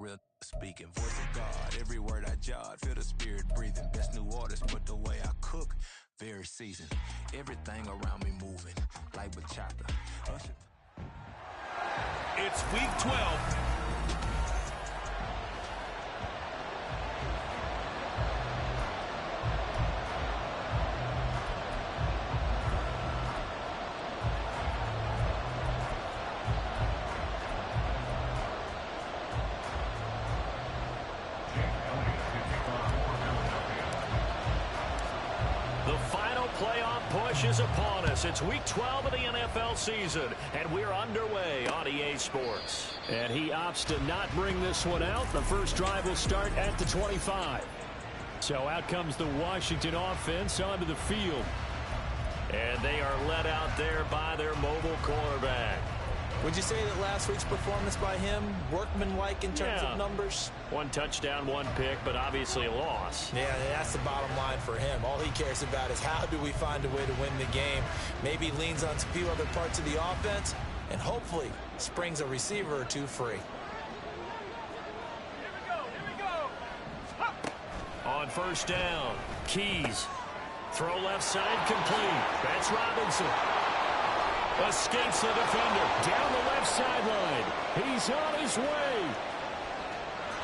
real speaking. Voice of God, every word I jot, feel the spirit breathing. Best new artist, but the way I cook, very seasoned. Everything around me moving, like bachata. It's week 12. Is upon us. It's week 12 of the NFL season, and we're underway on EA Sports. And he opts to not bring this one out. The first drive will start at the 25. So out comes the Washington offense onto the field. And they are led out there by their mobile quarterback. Would you say that last week's performance by him, workmanlike in terms of numbers? 1 touchdown, 1 pick, but obviously a loss. Yeah, that's the bottom line for him. All he cares about is how do we find a way to win the game. Maybe leans on a few other parts of the offense, and hopefully springs a receiver or two free. Here we go. On first down, Keys. Throw left side complete. That's Robinson. Escapes the defender. Down the left sideline. He's on his way.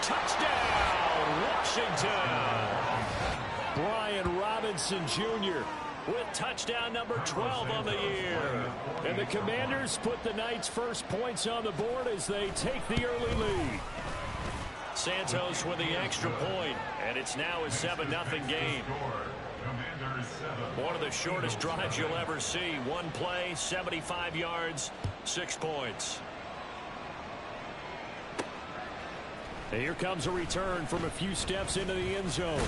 Touchdown, Washington. Brian Robinson Jr. with touchdown number 12 on the year. And the Commanders put the Knights' first points on the board as they take the early lead. Santos with the extra point, and it's now a 7-0 game. One of the shortest drives you'll ever see. One play, 75 yards, 6 points. And here comes a return from a few steps into the end zone.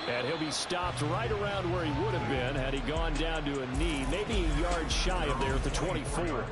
And he'll be stopped right around where he would have been had he gone down to a knee, maybe a yard shy of there at the 24.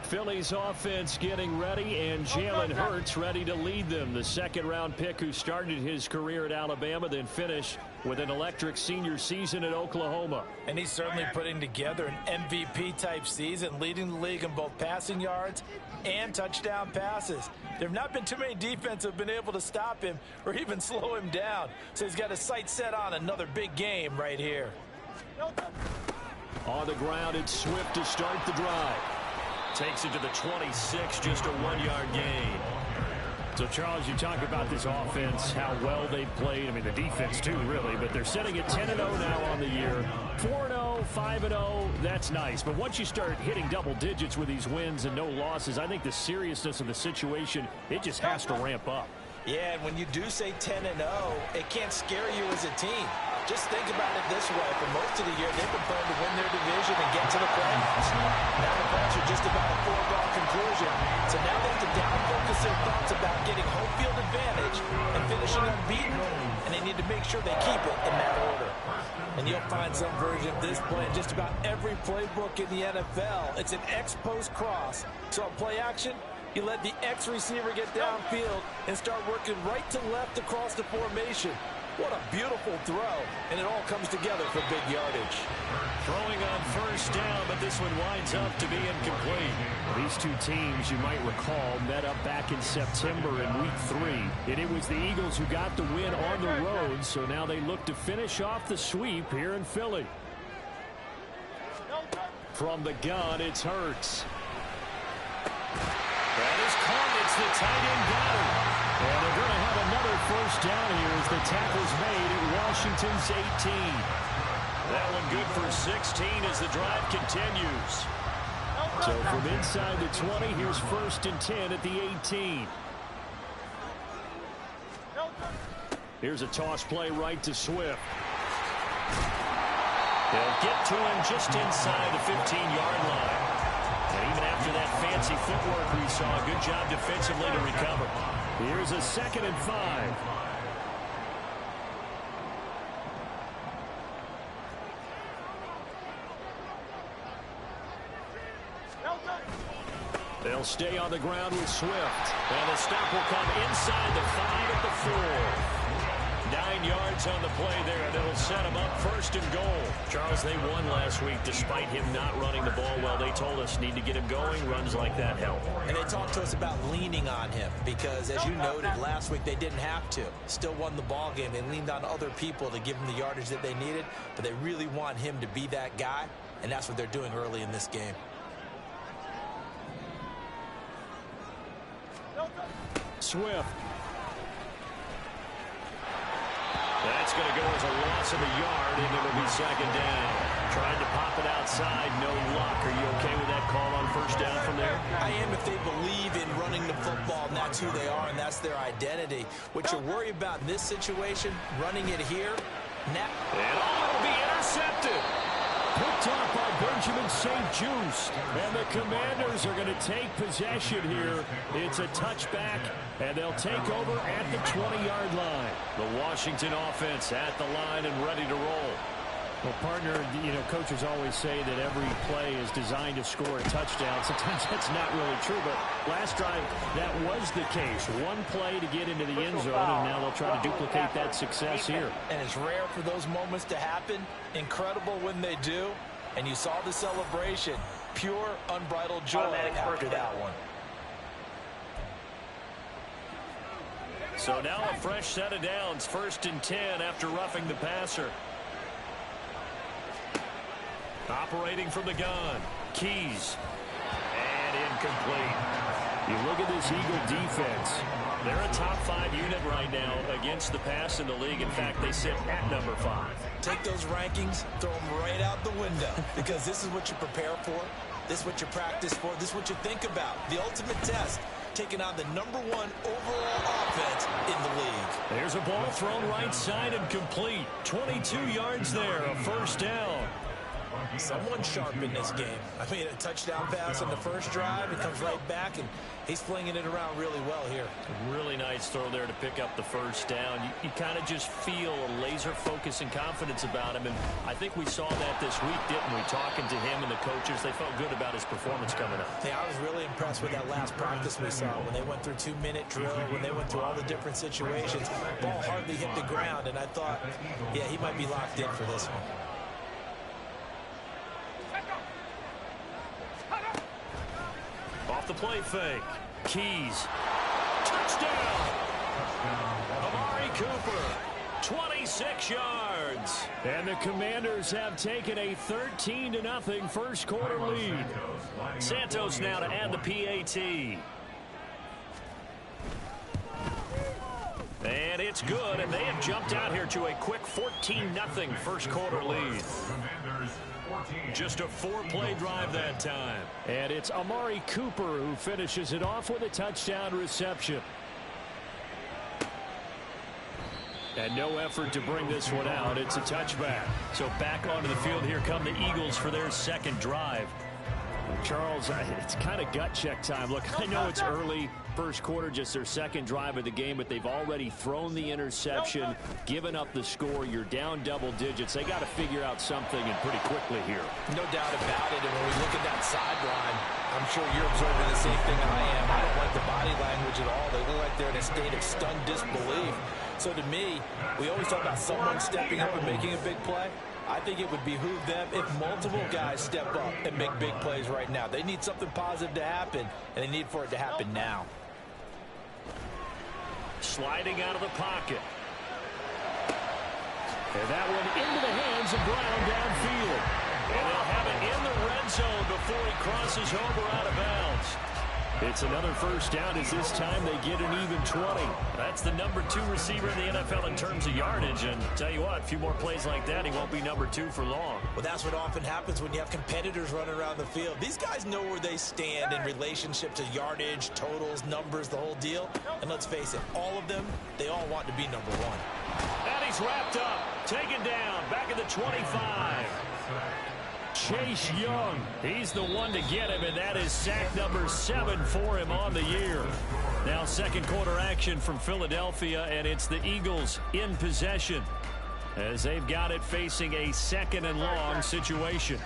Philly's offense getting ready, and Jalen Hurts ready to lead them. The second-round pick who started his career at Alabama, then finished with an electric senior season at Oklahoma. And he's certainly putting together an MVP-type season, leading the league in both passing yards and touchdown passes. There have not been too many defenses have been able to stop him or even slow him down. So he's got his sights set on another big game right here. On the ground, it's Swift to start the drive. Takes it to the 26, just a 1-yard gain. So, Charles, you talk about this offense, how well they played. I mean, the defense, too, really. But they're sitting at 10-0 now on the year. 4-0, 5-0, that's nice. But once you start hitting double digits with these wins and no losses, I think the seriousness of the situation, it just has to ramp up. Yeah, and when you do say 10-0, it can't scare you as a team. Just think about it this way. For most of the year, they've been playing to win their division and get to the playoffs. Now the playoffs are just about a foregone conclusion. So now they have to down-focus their thoughts about getting home field advantage and finishing unbeaten. And they need to make sure they keep it in that order. And you'll find some version of this play in just about every playbook in the NFL. It's an X-post cross. So on play action, you let the X receiver get downfield and start working right to left across the formation. What a beautiful throw, and it all comes together for big yardage. Throwing on first down, but this one winds up to be incomplete. These two teams, you might recall, met up back in September in Week 3. And it was the Eagles who got the win on the road, so now they look to finish off the sweep here in Philly. From the gun, it's Hurts. That is caught. It's the tight end got it. And they're going to have another first down here as the tackle's made at Washington's 18. That one good for 16 as the drive continues. So from inside the 20, here's 1st and 10 at the 18. Here's a toss play right to Swift. They'll get to him just inside the 15-yard line. And even after that fancy footwork we saw, a good job defensively to recover. Here's a 2nd and 5. They'll stay on the ground with Swift. And the stop will come inside the 5 at the 4. 9 yards on the play there. That'll set him up first and goal. Charles, they won last week despite him not running the ball well. They told us need to get him going. Runs like that help. And they talked to us about leaning on him because, as you noted, last week they didn't have to. Still won the ball game. They leaned on other people to give them the yardage that they needed, but they really want him to be that guy, and that's what they're doing early in this game. Swift. That's going to go as a loss of a yard, and it'll be second down. Tried to pop it outside, no luck. Are you okay with that call on first down from there? I am if they believe in running the football, and that's who they are, and that's their identity. What you're worried about in this situation, running it here, now. And it'll be intercepted. Picked off by Benjamin St-Juste. And the Commanders are going to take possession here. It's a touchback, and they'll take over at the 20-yard line. The Washington offense at the line and ready to roll. Well, partner, coaches always say that every play is designed to score a touchdown. Sometimes that's not really true, but last drive, that was the case. One play to get into the end zone, and now they'll try to duplicate that success here. And it's rare for those moments to happen. Incredible when they do. And you saw the celebration. Pure, unbridled joy after that one. So now a fresh set of downs. 1st and 10 after roughing the passer. Operating from the gun. Keys. And incomplete. You look at this Eagle defense. They're a top 5 unit right now against the pass in the league. In fact, they sit at number 5. Take those rankings, throw them right out the window, because this is what you prepare for. This is what you practice for. This is what you think about. The ultimate test, taking on the #1 overall offense in the league. There's a ball thrown right side and complete. 22 yards there, a first down. Someone sharp in this game. I mean, a touchdown pass on the first drive. It comes right back, and he's flinging it around really well here. A really nice throw there to pick up the first down. You kind of just feel a laser focus and confidence about him, and I think we saw that this week, didn't we? Talking to him and the coaches, they felt good about his performance coming up. Yeah, I was really impressed with that last practice we saw when they went through 2-minute drill, when they went through all the different situations. Ball hardly hit the ground, and I thought, yeah, he might be locked in for this one. Off the play fake. Keys. Touchdown! Amari Cooper. 26 yards. And the Commanders have taken a 13-0 first quarter lead. Santos now to add the PAT. And it's good, and they have jumped out here to a quick 14-0 first quarter lead. Just a 4-play drive that time. And it's Amari Cooper who finishes it off with a touchdown reception. And no effort to bring this one out. It's a touchback. So back onto the field, here come the Eagles for their second drive. Charles, it's kind of gut check time. Look, I know it's early, first quarter, just their second drive of the game, but they've already thrown the interception, given up the score. You're down double digits. They got to figure out something, and pretty quickly here. No doubt about it. And when we look at that sideline, I'm sure you're observing the same thing I am. I don't like the body language at all. They look like they're in a state of stunned disbelief. So to me, we always talk about someone stepping up and making a big play. I think it would behoove them if multiple guys step up and make big plays right now. They need something positive to happen, and they need for it to happen now. Sliding out of the pocket. And that one into the hands of Brown downfield. And they'll have it in the red zone before he crosses over out of bounds. It's another first down as this time they get an even 20. That's the #2 receiver in the NFL in terms of yardage. And tell you what, a few more plays like that, he won't be #2 for long. Well, that's what often happens when you have competitors running around the field. These guys know where they stand in relationship to yardage, totals, numbers, the whole deal. And let's face it, all of them, they all want to be #1. And he's wrapped up, taken down, back at the 25. Chase Young. He's the one to get him, and that is sack #7 for him on the year. Now second quarter action from Philadelphia, and it's the Eagles in possession as they've got it facing a 2nd and long situation.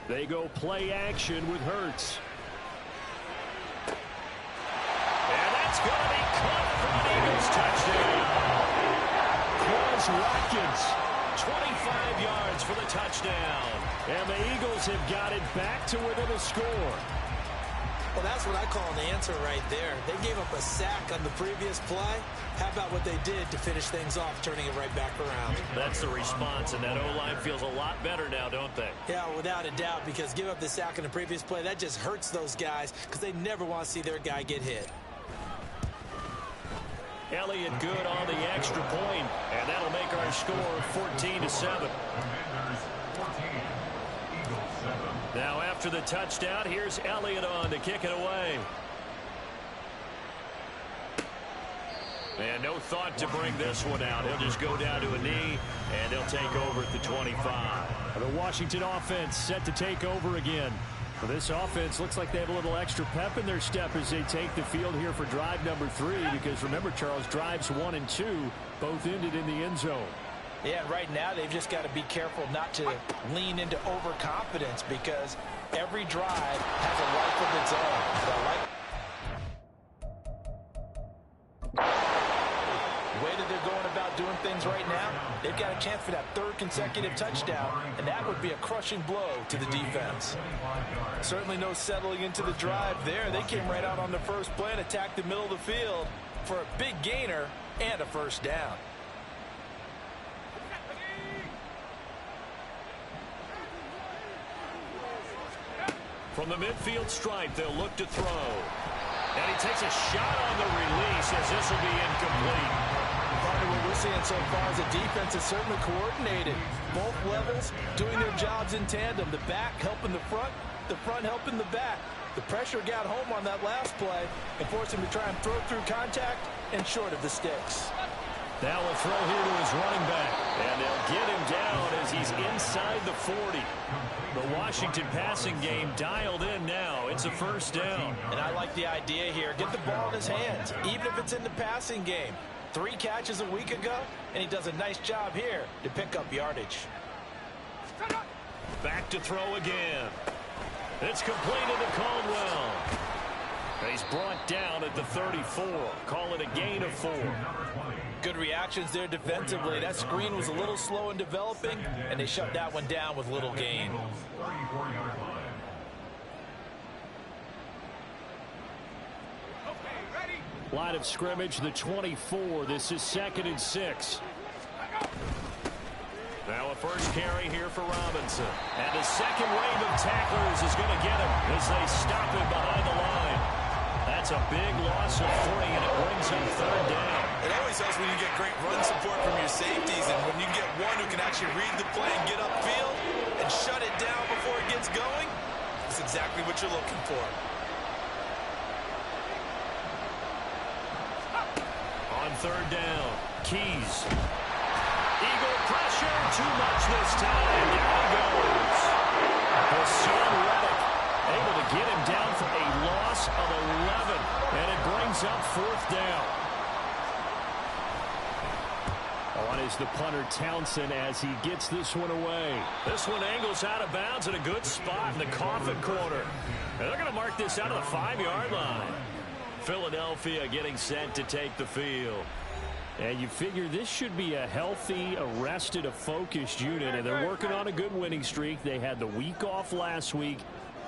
They go play action with Hurts. It's going to be caught for an Eagles touchdown. Quez Watkins, 25 yards for the touchdown. And the Eagles have got it back to within a score. Well, that's what I call an answer right there. They gave up a sack on the previous play. How about what they did to finish things off, turning it right back around? That's the response, and that O-line feels a lot better now, don't they? Yeah, without a doubt, because give up the sack on the previous play, that just hurts those guys because they never want to see their guy get hit. Elliott good on the extra point, and that'll make our score 14-7. Now after the touchdown, here's Elliott on to kick it away. And no thought to bring this one out. He'll just go down to a knee, and they'll take over at the 25. The Washington offense set to take over again. Well, this offense looks like they have a little extra pep in their step as they take the field here for drive number 3, because remember, Charles, drives 1 and 2 both ended in the end zone. Yeah, and right now they've just got to be careful not to lean into overconfidence because every drive has a life of its own. The way that they're going about doing things right now, they've got a chance for that 3rd consecutive touchdown, and that would be a crushing blow to the defense. Certainly no settling into the drive there. They came right out on the first play and attacked the middle of the field for a big gainer and a first down. From the midfield stripe, they'll look to throw. And he takes a shot on the release as this will be incomplete. Partner, what we're seeing so far is the defense is certainly coordinated. Both levels doing their jobs in tandem. The back helping the front helping the back. The pressure got home on that last play and forced him to try and throw through contact and short of the sticks. Now a throw here to his running back. And they'll get him down as he's inside the 40. The Washington passing game dialed in now. It's a first down. And I like the idea here. Get the ball in his hands, even if it's in the passing game. 3 catches a week ago, and he does a nice job here to pick up yardage. Back to throw again. It's completed to Caldwell. He's brought down at the 34. Call it a gain of 4. Good reactions there defensively. That screen was a little slow in developing, and they shut that one down with little gain. Line of scrimmage, the 24. This is 2nd and 6. Now a first carry here for Robinson. And the second wave of tacklers is going to get him as they stop him behind the line. That's a big loss of 3, and it brings him 3rd down. It always helps when you get great run support from your safeties, and when you get one who can actually read the play and get upfield and shut it down before it gets going, that's exactly what you're looking for. On 3rd down, Keys. Eagle pressure, too much this time. Down he goes. Hassan Reddick able to get him down for a loss of 11, and it brings up 4th down. On is the punter Townsend as he gets this one away. This one angles out of bounds in a good spot in the coffin corner. And they're going to mark this out of the 5-yard line. Philadelphia getting set to take the field. And you figure this should be a healthy, arrested, a focused unit, and they're working on a good winning streak. They had the week off last week.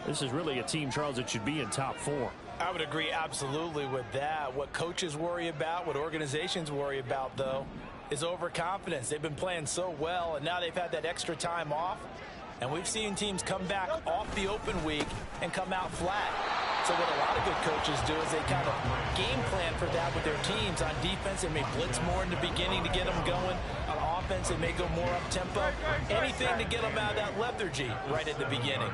This is really a team, Charles, that should be in top 4. I would agree absolutely with that. What coaches worry about, what organizations worry about, though, is overconfidence. They've been playing so well, and now they've had that extra time off. And we've seen teams come back off the open week and come out flat. So what a lot of good coaches do is they kind of game plan for that with their teams. On defense, they may blitz more in the beginning to get them going. On offense, they may go more up-tempo. Anything to get them out of that lethargy right at the beginning.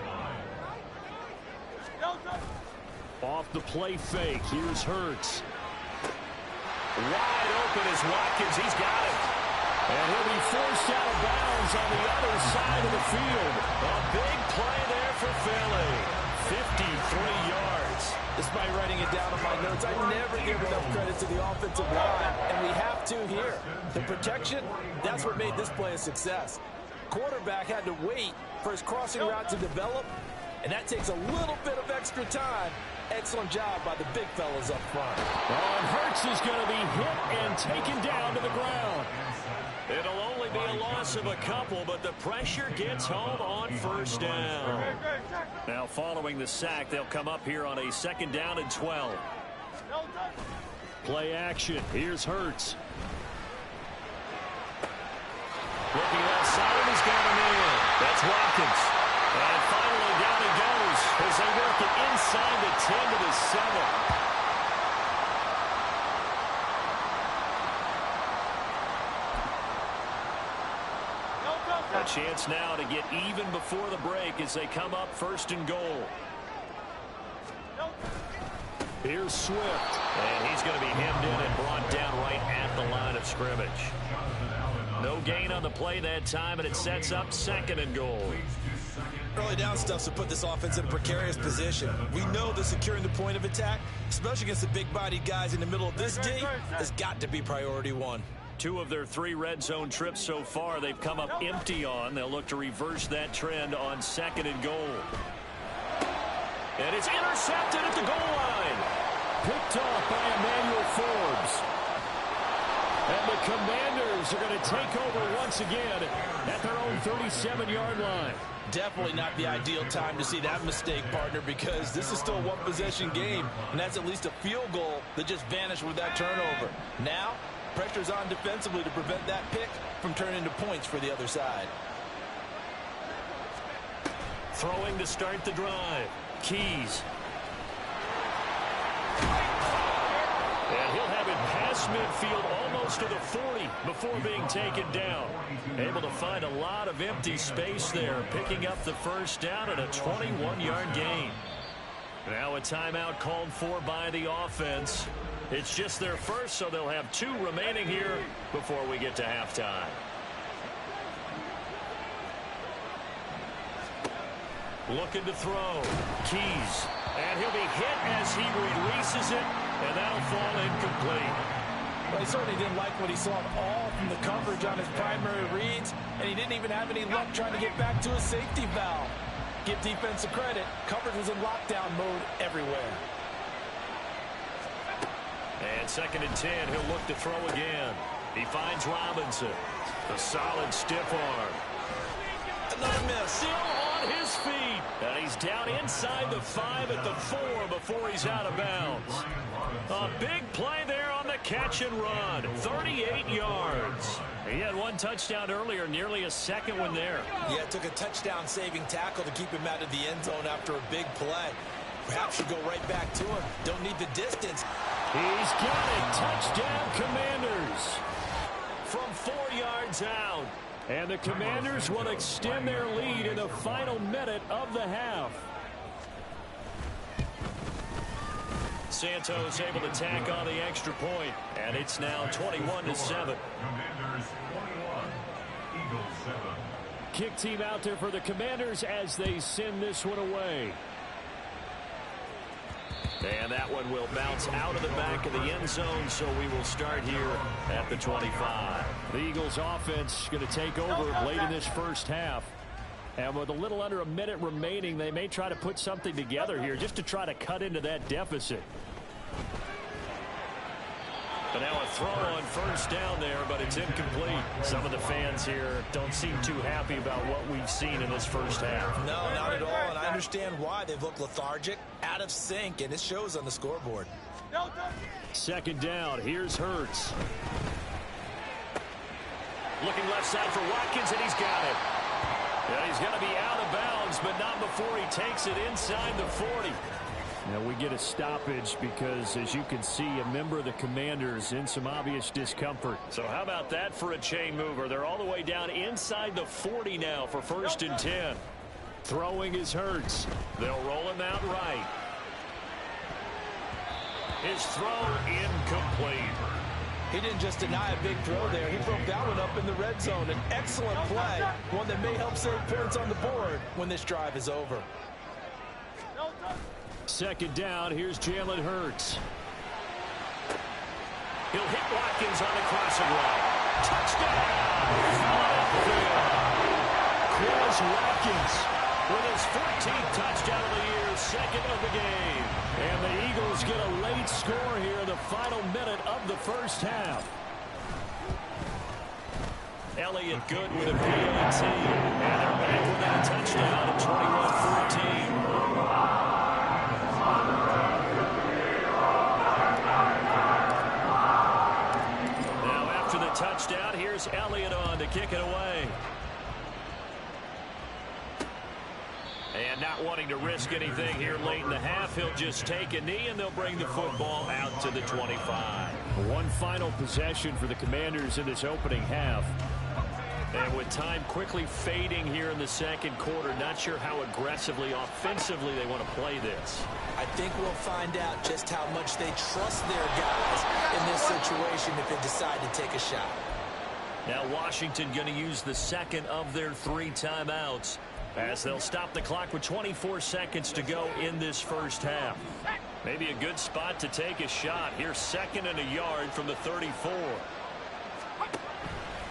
Off the play fake, here's Hurts. Wide open is Watkins. He's got it. And he'll be forced out of bounds on the other side of the field. A big play there for Philly. 53 yards. Despite writing it down on my notes, I never give enough credit to the offensive line, and we have to here. The protection, that's what made this play a success. Quarterback had to wait for his crossing route to develop, and that takes a little bit of extra time. Excellent job by the big fellas up front. And Hurts is going to be hit and taken down to the ground. It'll only be a loss of a couple, but the pressure gets home on first down. Now, following the sack, they'll come up here on a 2nd down and 12. Play action. Here's Hurts. Looking outside, he's got him in. That's Watkins. And finally, down he goes as they work it inside the 10 to the 7. A chance now to get even before the break as they come up 1st and goal. Here's Swift. And he's going to be hemmed in and brought down right at the line of scrimmage. No gain on the play that time, and it sets up 2nd and goal. Early down stuff to put this offense in a precarious position. We know that securing the point of attack, especially against the big-bodied guys in the middle of this D, has got to be priority 1. 2 of their 3 red zone trips so far they've come up empty on. They'll look to reverse that trend on 2nd and goal. And it's intercepted at the goal line. Picked off by Emmanuel Forbes. And the Commanders are going to take over once again at their own 37-yard line. Definitely not the ideal time to see that mistake, partner, because this is still a one-possession game, and that's at least a field goal that just vanished with that turnover. Now, pressure's on defensively to prevent that pick from turning into points for the other side. Throwing to start the drive. Keys. And he'll have it past midfield almost to the 40 before being taken down. Able to find a lot of empty space there, picking up the 1st down and a 21-yard gain. Now a timeout called for by the offense. It's just their first, so they'll have 2 remaining here before we get to halftime. Looking to throw. Keys. And he'll be hit as he releases it, and that'll fall incomplete. Well, he certainly didn't like what he saw at all from the coverage on his primary reads, and he didn't even have any luck trying to get back to his safety valve. Give defense a credit. Coverage was in lockdown mode everywhere. And 2nd and 10, he'll look to throw again. He finds Robinson. A solid stiff arm. Another miss. Still on his feet. And he's down inside the 5 at the 4 before he's out of bounds. A big play there on the catch and run. 38 yards. He had 1 touchdown earlier, nearly a 2nd one there. Yeah, it took a touchdown-saving tackle to keep him out of the end zone after a big play. Perhaps you go right back to him. Don't need the distance. He's got it. Touchdown, Commanders. From 4 yards out. And the Commanders will extend their lead in the final minute of the half. Santos able to tack on the extra point, and it's now 21-7. Kick team out there for the Commanders as they send this one away. And that one will bounce out of the back of the end zone, so we will start here at the 25. The Eagles offense going to take over late in this first half. And with a little under a minute remaining, they may try to put something together here just to try to cut into that deficit. But now a throw on 1st down there, but it's incomplete. Some of the fans here don't seem too happy about what we've seen in this first half. No, not at all, and I understand why. They've looked lethargic, out of sync, and it shows on the scoreboard. 2nd down. Here's Hurts. Looking left side for Watkins, and he's got it. And he's going to be out of bounds, but not before he takes it inside the 40. Now we get a stoppage because, as you can see, a member of the Commanders in some obvious discomfort. So how about that for a chain mover? They're all the way down inside the 40 now for 1st and 10. Throwing is Hurts. They'll roll him out right. His throw incomplete. He didn't just deny a big throw there. He broke that one up in the red zone. An excellent play, one that may help save points on the board when this drive is over. 2nd down. Here's Jalen Hurts. He'll hit Watkins on the crossing route. Touchdown! Quez Watkins with his 14th touchdown of the year, second of the game. And the Eagles get a late score here in the final minute of the first half. Elliott good with a PAT. And they're back within a touchdown at 21-14. Now after the touchdown, here's Elliott on to kick it away. And not wanting to risk anything here late in the half, he'll just take a knee and they'll bring the football out to the 25. One final possession for the Commanders in this opening half. And with time quickly fading here in the second quarter, not sure how aggressively, offensively they want to play this. I think we'll find out just how much they trust their guys in this situation if they decide to take a shot. Now Washington going to use the second of their 3 timeouts as they'll stop the clock with 24 seconds to go in this first half. Maybe a good spot to take a shot. Here's 2nd and a yard from the 34.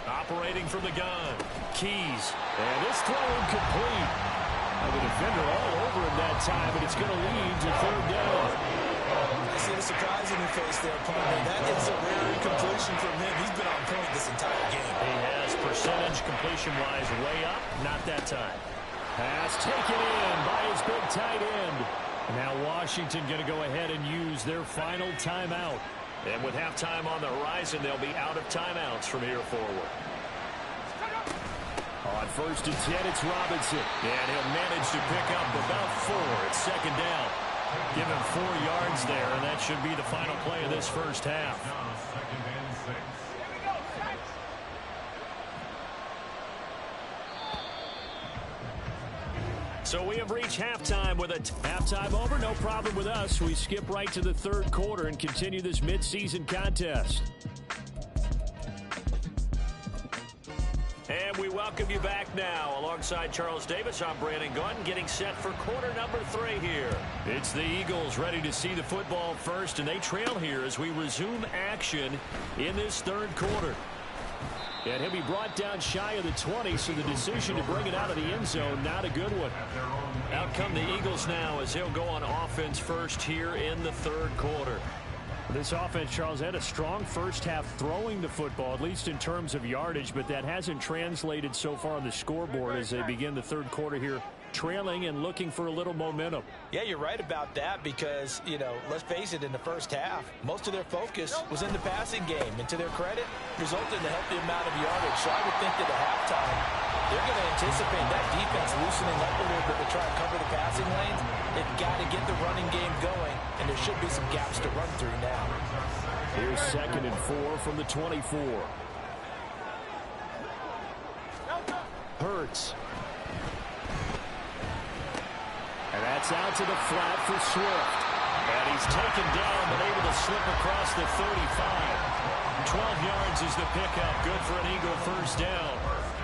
Operating from the gun. Keys. And this throw incomplete. The defender all over him that time, and it's going to lead to 3rd down. I see the surprise in your face there, partner. That is a rare incompletion from him. He's been on point this entire game. He has percentage completion-wise way up. Not that time. Pass taken in by his big tight end. Now Washington going to go ahead and use their final timeout. And with halftime on the horizon, they'll be out of timeouts from here forward. On 1st and 10, it's Robinson. And he'll manage to pick up about 4. It's 2nd down. Give him 4 yards there, and that should be the final play of this first half. So we have reached halftime with a halftime over. No problem with us. We skip right to the 3rd quarter and continue this midseason contest. And we welcome you back now. Alongside Charles Davis, I'm Brandon Gaudin, getting set for quarter number 3 here. It's the Eagles ready to see the football first, and they trail here as we resume action in this 3rd quarter. And he'll be brought down shy of the 20, so the decision to bring it out of the end zone, not a good one. Out come the Eagles now as they'll go on offense first here in the 3rd quarter. This offense, Charles, had a strong first half throwing the football, at least in terms of yardage, but that hasn't translated so far on the scoreboard as they begin the 3rd quarter here, trailing and looking for a little momentum. Yeah, you're right about that because, you know, let's face it, in the first half, most of their focus was in the passing game. And to their credit, resulted in a healthy amount of yardage. So I would think that at halftime, they're going to anticipate that defense loosening up a little bit to try and cover the passing lanes. They've got to get the running game going, and there should be some gaps to run through now. Here's 2nd and 4 from the 24. Hurts. And that's out to the flat for Swift. And he's taken down but able to slip across the 35. 12 yards is the pickup. Good for an Eagle first down.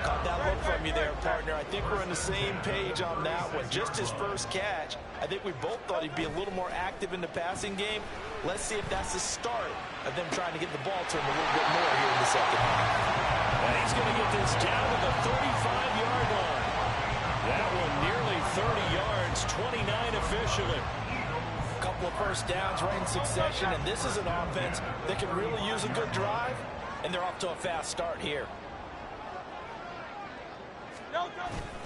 Caught that look from you there, partner. I think we're on the same page on that one. Just his first catch. I think we both thought he'd be a little more active in the passing game. Let's see if that's the start of them trying to get the ball to him a little bit more here in the second half. And he's going to get this down to the 35-yard line. That one nearly 30 yards, 29 officially. A couple of first downs right in succession, and this is an offense that can really use a good drive, and they're off to a fast start here.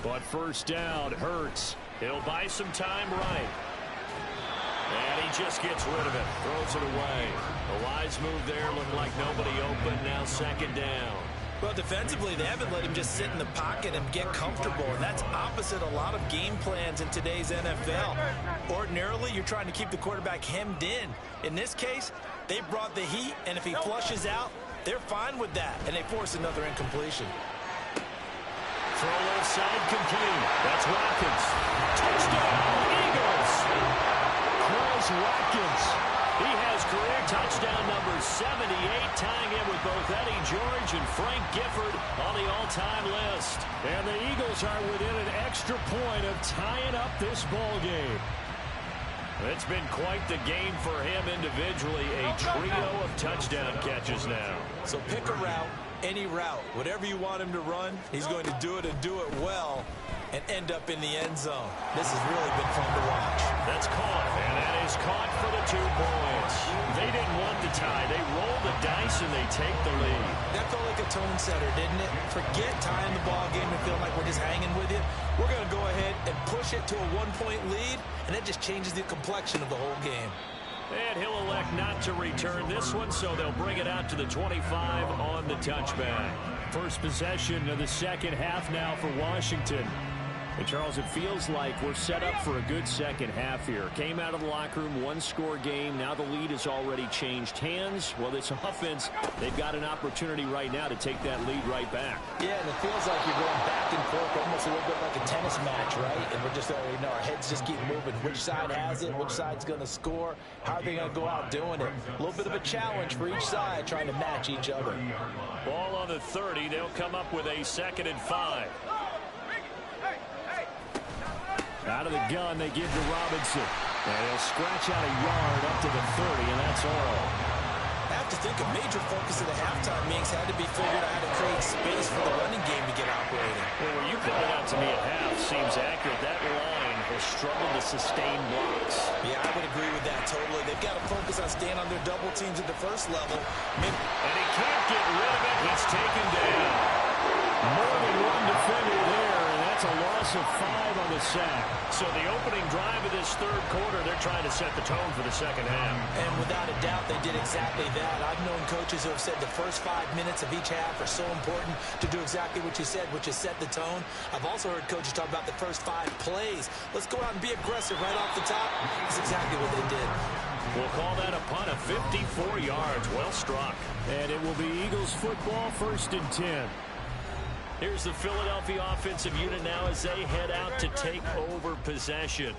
But first down, Hurts. He'll buy some time right. And he just gets rid of it, throws it away. A wise move there, looked like nobody open, now 2nd down. Well, defensively, they haven't let him just sit in the pocket and get comfortable, and that's opposite a lot of game plans in today's NFL. Ordinarily, you're trying to keep the quarterback hemmed in. In this case, they brought the heat, and if he flushes out, they're fine with that, and they force another incompletion. Throw left side complete. That's Watkins. Touchdown, Eagles! Chris Watkins. He has career touchdown number 78, tying in with both Eddie George and Frank Gifford on the all-time list. And the Eagles are within an extra point of tying up this ball game. It's been quite the game for him individually. A trio of touchdown catches now. So pick a route, any route. Whatever you want him to run, he's going to do it and do it well. and end up in the end zone. This has really been fun to watch. That's caught, and that is caught for the 2 points. They didn't want the tie. They roll the dice, and they take the lead. That felt like a tone setter, didn't it? Forget tying the ball game and feeling like we're just hanging with you. We're going to go ahead and push it to a 1-point lead, and that just changes the complexion of the whole game. And he'll elect not to return this one, so they'll bring it out to the 25 on the touchback. First possession of the second half now for Washington. And, Charles, it feels like we're set up for a good second half here. Came out of the locker room, 1-score game. Now the lead has already changed hands. Well, this offense, they've got an opportunity right now to take that lead right back. Yeah, and it feels like you're going back and forth, almost a little bit like a tennis match, right? And we're just already know our heads just keep moving. Which side has it? Which side's going to score? How are they going to go out doing it? A little bit of a challenge for each side, trying to match each other. Ball on the 30. They'll come up with a 2nd and 5. Out of the gun, they give to Robinson. And he'll scratch out a yard up to the 30, and that's all. I have to think a major focus of the halftime meetings had to be figured out how to create space for the running game to get operating. Well, what you pointed out to me at half seems accurate. That line has struggled to sustain blocks. Yeah, I would agree with that totally. They've got to focus on staying on their double teams at the first level. And he can't get rid of it. He's taken down. More than one defender there, and that's a loss of 5 on the sack. So the opening drive of this third quarter, they're trying to set the tone for the second half. And without a doubt, they did exactly that. I've known coaches who have said the first 5 minutes of each half are so important to do exactly what you said, which is set the tone. I've also heard coaches talk about the first 5 plays. Let's go out and be aggressive right off the top. That's exactly what they did. We'll call that a punt of 54 yards. Well struck. And it will be Eagles football, 1st and 10. Here's the Philadelphia offensive unit now as they head out to take over possession.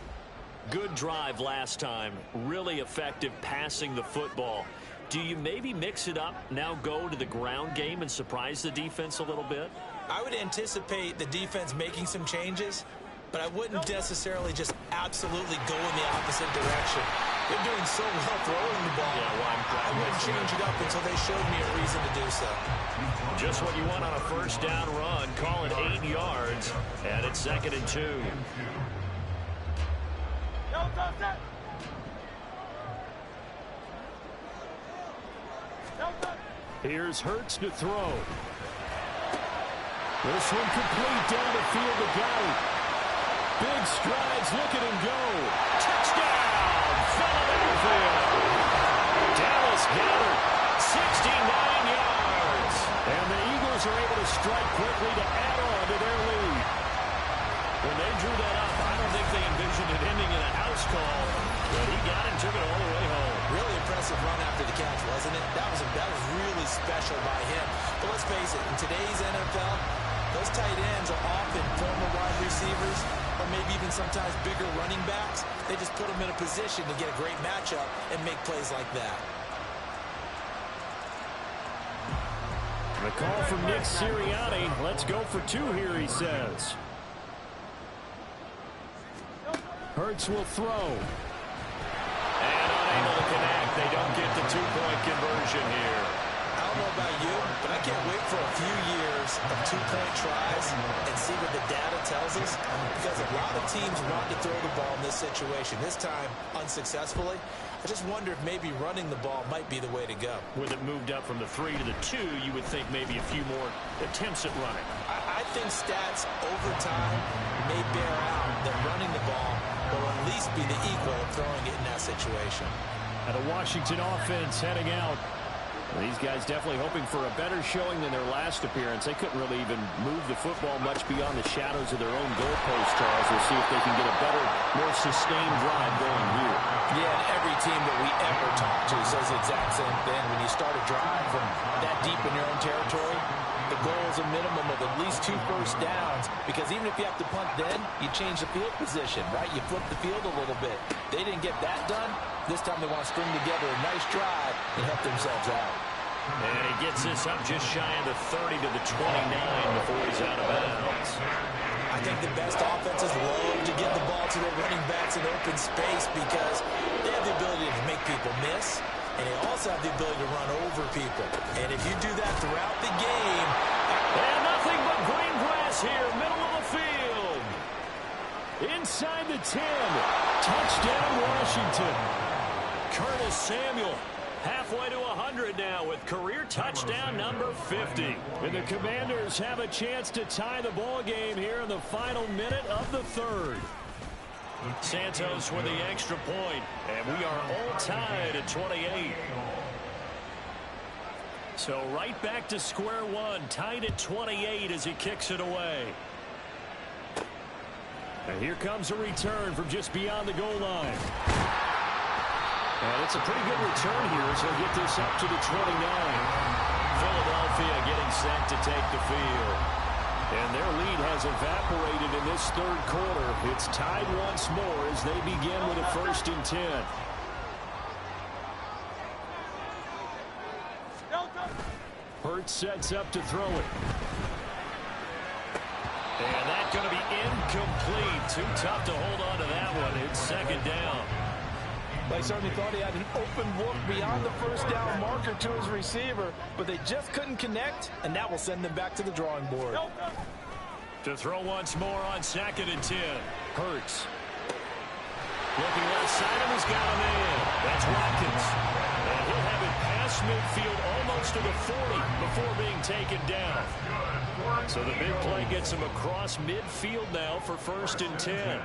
Good drive last time. Really effective passing the football. Do you maybe mix it up, now go to the ground game and surprise the defense a little bit? I would anticipate the defense making some changes, but I wouldn't necessarily just absolutely go in the opposite direction. They're doing so well throwing the ball. Yeah, well, I wouldn't change it up until they showed me a reason to do so. Just what you want on a first down run. Call it 8 yards, and it's 2nd and 2. Here's Hurts to throw. This one complete down the field to Goddard. Big strides, look at him go. Touchdown, Philadelphia. Dallas Goddard, 69 yards. And the Eagles are able to strike quickly to add on to their lead. When they drew that up, I don't think they envisioned it ending in a house call, but he got it and took it all the way home. Really impressive run after the catch, wasn't it? That was really special by him. But let's face it, in today's NFL, those tight ends are often former wide receivers or maybe even sometimes bigger running backs. They just put them in a position to get a great matchup and make plays like that. The call from Nick Sirianni. Let's go for 2 here, he says. Hurts will throw. And unable to connect. They don't get the 2-point conversion here. I don't know about you, but I can't wait for a few years of 2-point tries and see what the data tells us, because a lot of teams want to throw the ball in this situation. This time, unsuccessfully. I just wonder if maybe running the ball might be the way to go. With it moved up from the 3 to the 2, you would think maybe a few more attempts at running. I think stats over time may bear out that running the ball will at least be the equal of throwing it in that situation. And a Washington offense heading out. These guys definitely hoping for a better showing than their last appearance. They couldn't really even move the football much beyond the shadows of their own goalpost, Charles. We'll see if they can get a better, more sustained drive going here. Yeah, and every team that we ever talk to says the exact same thing. When you start a drive from that deep in your own territory, the goal is a minimum of at least 2 first downs, because even if you have to punt then, you change the field position, right? You flip the field a little bit. They didn't get that done. This time they want to string together a nice drive and help themselves out. And he gets this up just shy of the 30 to the 29 before he's out of bounds. I think the best offenses love to get the ball to their running backs in open space because they have the ability to make people miss, and they also have the ability to run over people. And if you do that throughout the game... And nothing but green grass here, middle of the field. Inside the 10. Touchdown, Washington. Curtis Samuel halfway to 100 now with career touchdown number 50. And the Commanders have a chance to tie the ball game here in the final minute of the third. Santos with the extra point, and we are all tied at 28. So right back to square one, tied at 28 as he kicks it away. And here comes a return from just beyond the goal line. And it's a pretty good return here as he'll get this up to the 29. Philadelphia getting set to take the field. And their lead has evaporated in this third quarter. It's tied once more as they begin with a 1st and 10. Hurts sets up to throw it. And that's going to be incomplete. Too tough to hold on to that one. It's 2nd down. They certainly thought he had an open look beyond the 1st down marker to his receiver, but they just couldn't connect, and that will send them back to the drawing board. To throw once more on 2nd and 10. Hurts. Looking left side of his got a man. That's Watkins. And he'll have it past midfield almost to the 40 before being taken down. So the big play gets him across midfield now for 1st and 10.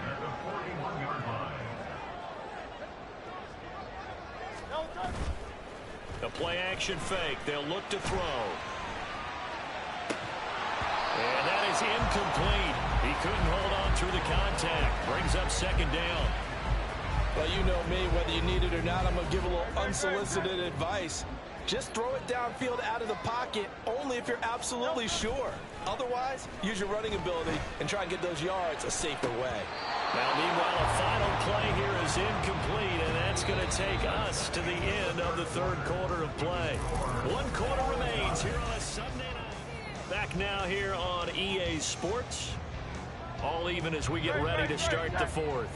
The play action fake. They'll look to throw. And that is incomplete. He couldn't hold on through the contact. Brings up 2nd down. Well, you know me, whether you need it or not, I'm going to give a little unsolicited advice. Just throw it downfield out of the pocket only if you're absolutely sure. Otherwise, use your running ability and try and get those yards a safer way. Now, meanwhile, a final play here is incomplete, and that's going to take us to the end of the third quarter of play. 1 quarter remains here on a Sunday night. Back now here on EA Sports. All even as we get ready to start the 4th.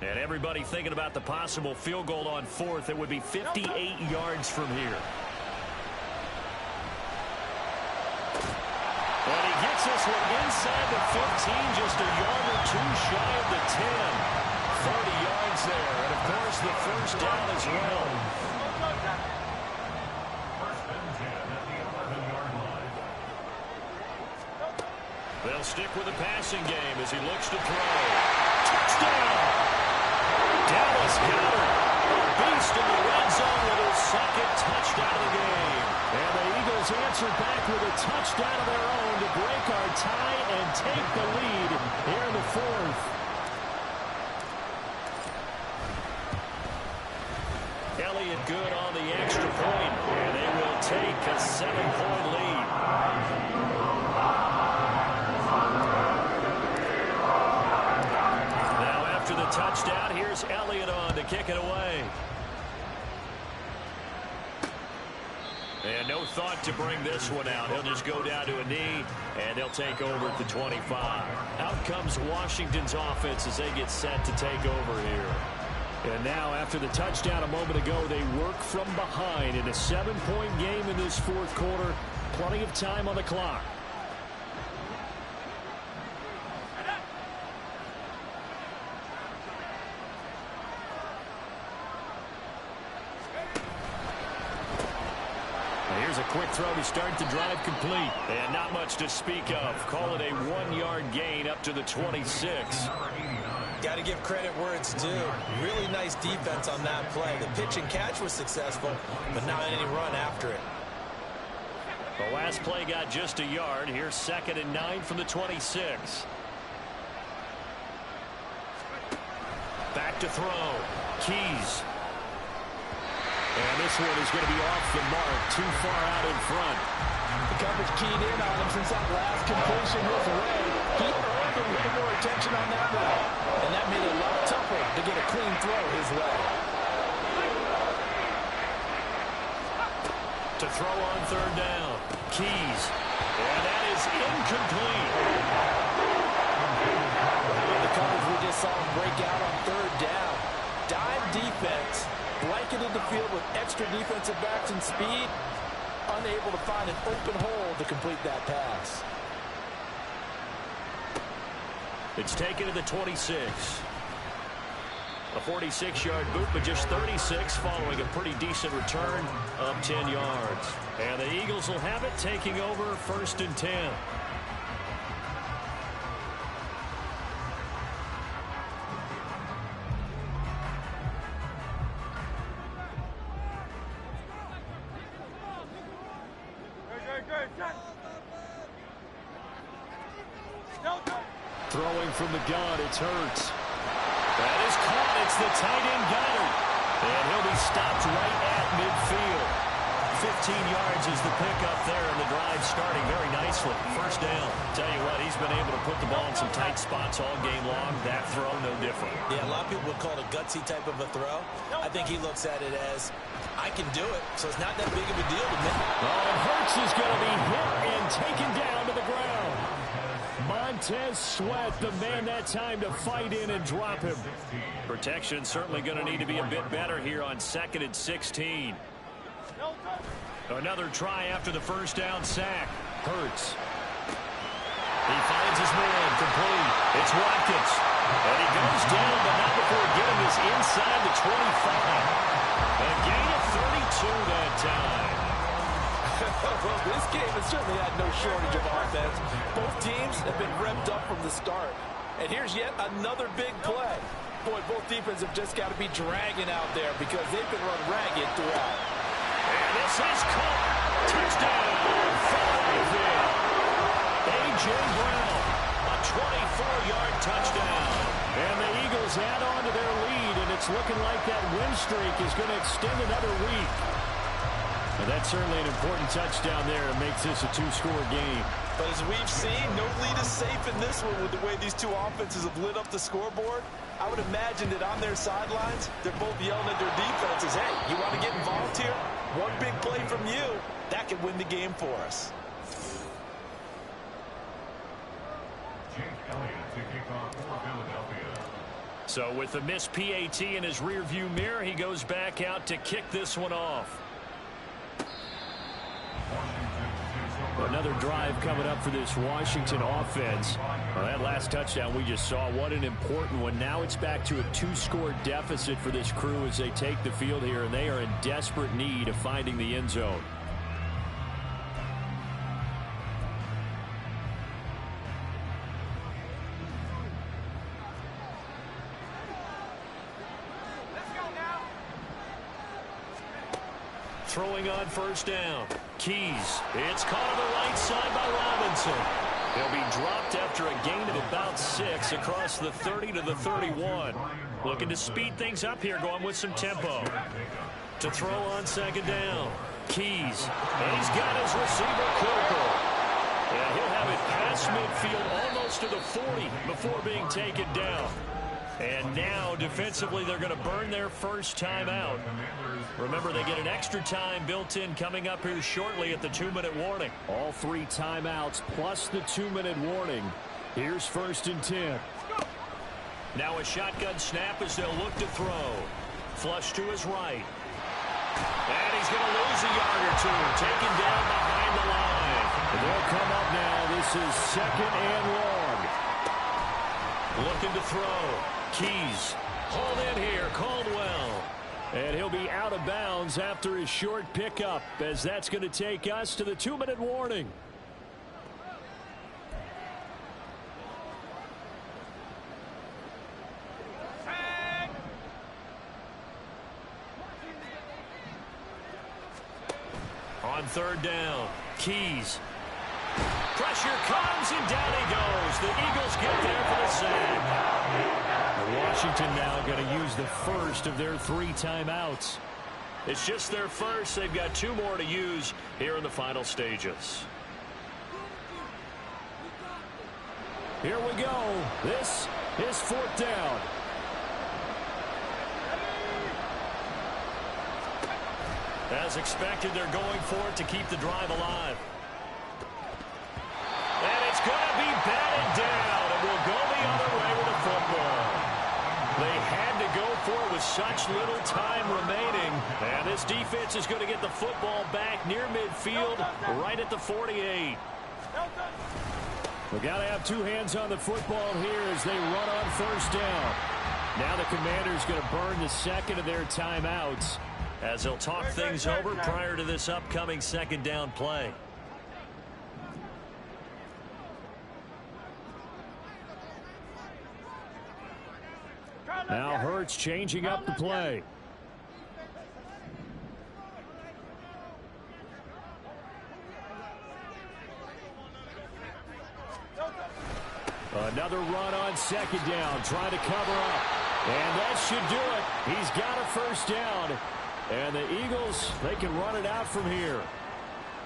And everybody thinking about the possible field goal on 4th. It would be 58 yards from here. And he gets this one inside the 15, just a yard or 2 shy of the 10. 30 yards there, and of course the 1st down as well. They'll stick with the passing game as he looks to throw. Touchdown! Dallas Goedert, a beast in the red zone with his 2nd touchdown of the game. And the Eagles answer back with a touchdown of their own to break our tie and take the lead here in the 4th. Elliott good on the extra point, and they will take a 7-point lead. Now after the touchdown, here's Elliott on to kick it away. And no thought to bring this one out. He'll just go down to a knee, and they'll take over at the 25. Out comes Washington's offense as they get set to take over here. And now, after the touchdown a moment ago, they work from behind in a 7-point game in this 4th quarter. Plenty of time on the clock. Here's a quick throw to start the drive complete. And not much to speak of. Call it a 1-yard gain up to the 26. Got to give credit where it's due. Really nice defense on that play. The pitch and catch was successful, but not any run after it. The last play got just a yard. Here's 2nd and 9 from the 26. Back to throw. Keys. And this one is going to be off the mark, too far out in front. The coverage keyed in on him since that last completion his way. He earned a little more attention on that one, and that made it a lot tougher to get a clean throw his way. To throw on 3rd down. Keys. And that is incomplete. The coverage we just saw him break out on 3rd down. Dime defense. Blanketed the field with extra defensive backs and speed, unable to find an open hole to complete that pass. It's taken to the 26. A 46-yard boot, but just 36 following a pretty decent return of 10 yards. And the Eagles will have it, taking over 1st and 10. Throwing from the gun, it's Hurts. That is caught. It's the tight end Goddard. And he'll be stopped right at midfield. 15 yards is the pickup there, and the drive starting very nicely. 1st down. Tell you what, he's been able to put the ball in some tight spots all game long. That throw, no different. Yeah, a lot of people would call it a gutsy type of a throw. I think he looks at it as, I can do it, so it's not that big of a deal to me. Oh, and Hurts is going to be hit and taken down to the ground. Montez Sweat, the man that time to fight in and drop him. Protection certainly going to need to be a bit better here on 2nd and 16. Another try after the 1st down sack. Hurts. He finds his man complete. It's Watkins. And he goes down, but not before getting this inside the 25. A gain of 32 that time. Well, this game has certainly had no shortage of offense. Both teams have been revved up from the start. And here's yet another big play. Boy, both defenses have just got to be dragging out there because they've been run ragged throughout. And this is caught. Touchdown. Philadelphia. A.J. Brown. A 24-yard touchdown. And the Eagles add on to their lead, and it's looking like that win streak is going to extend another week. And that's certainly an important touchdown there. It makes this a 2-score game. But as we've seen, no lead is safe in this one with the way these two offenses have lit up the scoreboard. I would imagine that on their sidelines, they're both yelling at their defenses, hey, you want to get involved here? One big play from you, that could win the game for us. So with the missed PAT in his rearview mirror, he goes back out to kick this one off. Another drive coming up for this Washington offense. Well, that last touchdown we just saw, what an important one. Now it's back to a 2-score deficit for this crew as they take the field here, and they are in desperate need of finding the end zone. Throwing on 1st down. Keys. It's caught on the right side by Robinson. He'll be dropped after a gain of about 6 across the 30 to the 31. Looking to speed things up here, going with some tempo. To throw on 2nd down. Keys. And he's got his receiver, Cooper. And he'll have it past midfield almost to the 40 before being taken down. And now, defensively, they're going to burn their first timeout. Remember, they get an extra time built in coming up here shortly at the 2-minute warning. All 3 timeouts plus the 2-minute warning. Here's 1st and 10. Now a shotgun snap as they'll look to throw. Flush to his right. And he's going to lose a yard or 2. Taken down behind the line. And they'll come up now. This is 2nd and long. Looking to throw. Keys. Hauled in here. Caldwell. And he'll be out of bounds after his short pickup, as that's going to take us to the 2-minute warning. On 3rd down, Keys. Pressure comes, and down he goes. The Eagles get there for the sack. Washington now going to use the first of their 3 timeouts. It's just their first. They've got 2 more to use here in the final stages. Here we go. This is 4th down. As expected, they're going for it to keep the drive alive. And it's going to be batted down, and we'll go the other way with the football. They had to go for it with such little time remaining. And this defense is going to get the football back near midfield, right at the 48. We got to have two hands on the football here as they run on first down. Now the Commanders going to burn the second of their timeouts as they'll talk things over prior to this upcoming second down play. Now Hurts changing up the play. Another run on second down, trying to cover up. And that should do it. He's got a first down. And the Eagles, they can run it out from here.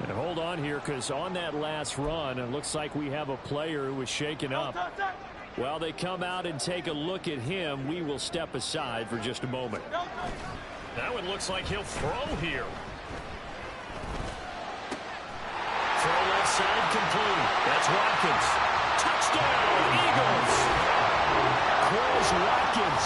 And hold on here, because on that last run, it looks like we have a player who was shaken up. While they come out and take a look at him, we will step aside for just a moment. That one looks like he'll throw here. Throw left side complete. That's Watkins. Touchdown, Eagles. Chris Watkins,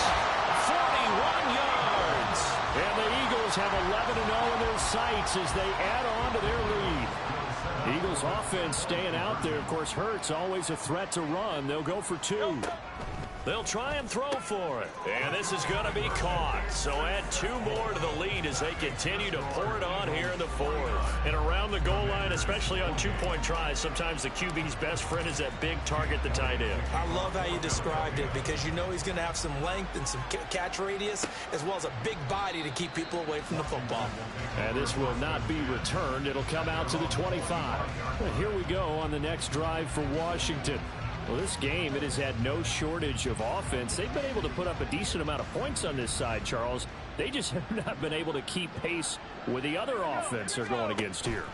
41 yards. And the Eagles have 11-0 in their sights as they add on to their lead. Eagles offense staying out there. Of course, Hurts always a threat to run. They'll go for two. They'll try and throw for it. And this is going to be caught. So add two more to the lead as they continue to pour it on here in the fourth. And around the goal line, especially on two-point tries, sometimes the QB's best friend is that big target, the tight end. I love how you described it because you know he's going to have some length and some catch radius as well as a big body to keep people away from the football. And this will not be returned. It'll come out to the 25. Well, here we go on the next drive for Washington. Well, this game, it has had no shortage of offense. They've been able to put up a decent amount of points on this side, Charles. They just have not been able to keep pace with the other offense they're going against here.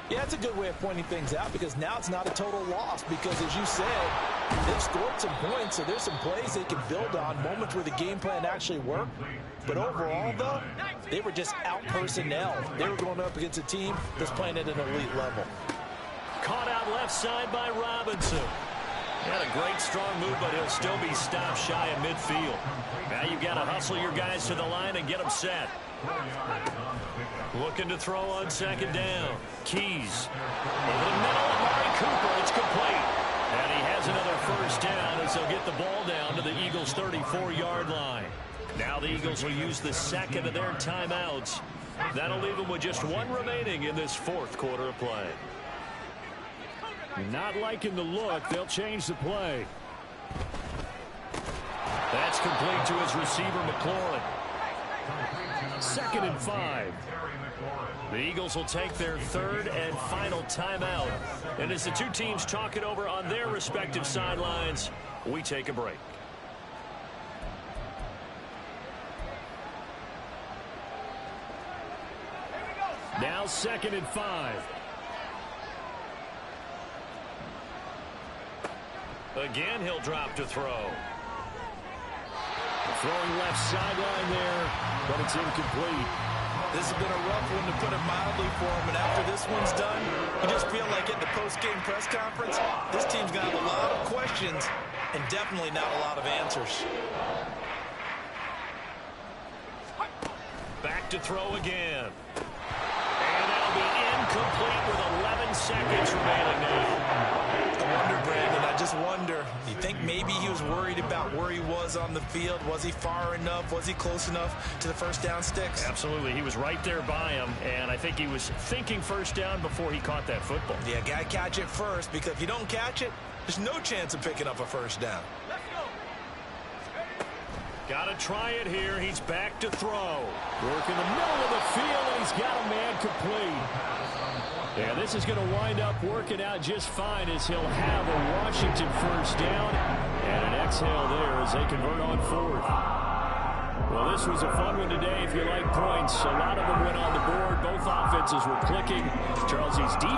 Yeah, that's a good way of pointing things out because now it's not a total loss because, as you said, they've scored some points, so there's some plays they can build on, moments where the game plan actually worked. But overall, though, they were just out personnel. They were going up against a team that's playing at an elite level. Caught out left side by Robinson. Had a great strong move, but he'll still be stopped shy of midfield. Now you've got to hustle your guys to the line and get them set. Looking to throw on second down. Keys. Over the middle, Amari Cooper. It's complete. And he has another first down as they'll get the ball down to the Eagles' 34-yard line. Now the Eagles will use the second of their timeouts. That'll leave them with just one remaining in this fourth quarter of play. Not liking the look. They'll change the play. That's complete to his receiver, McLaurin. 2nd and 5. The Eagles will take their third and final timeout. And as the two teams talk it over on their respective sidelines, we take a break. Now 2nd and 5. Again, he'll drop to throw. Throwing left sideline there, but it's incomplete. This has been a rough one, to put it mildly, for him. And after this one's done, you just feel like at the post-game press conference, this team's got a lot of questions and definitely not a lot of answers. Back to throw again. And that'll be incomplete with 11 seconds remaining now. I wonder, Brandon, I just wonder, do you think maybe he was worried about where he was on the field? Was he far enough? Was he close enough to the first down sticks? Absolutely. He was right there by him, and I think he was thinking first down before he caught that football. Yeah, got to catch it first, because if you don't catch it, there's no chance of picking up a first down. Got to try it here. He's back to throw. Work in the middle of the field, and he's got a man complete. Yeah, this is going to wind up working out just fine as he'll have a Washington first down and an exhale there as they convert on fourth. Well, this was a fun one today if you like points. A lot of them went on the board. Both offenses were clicking. Charles, these defense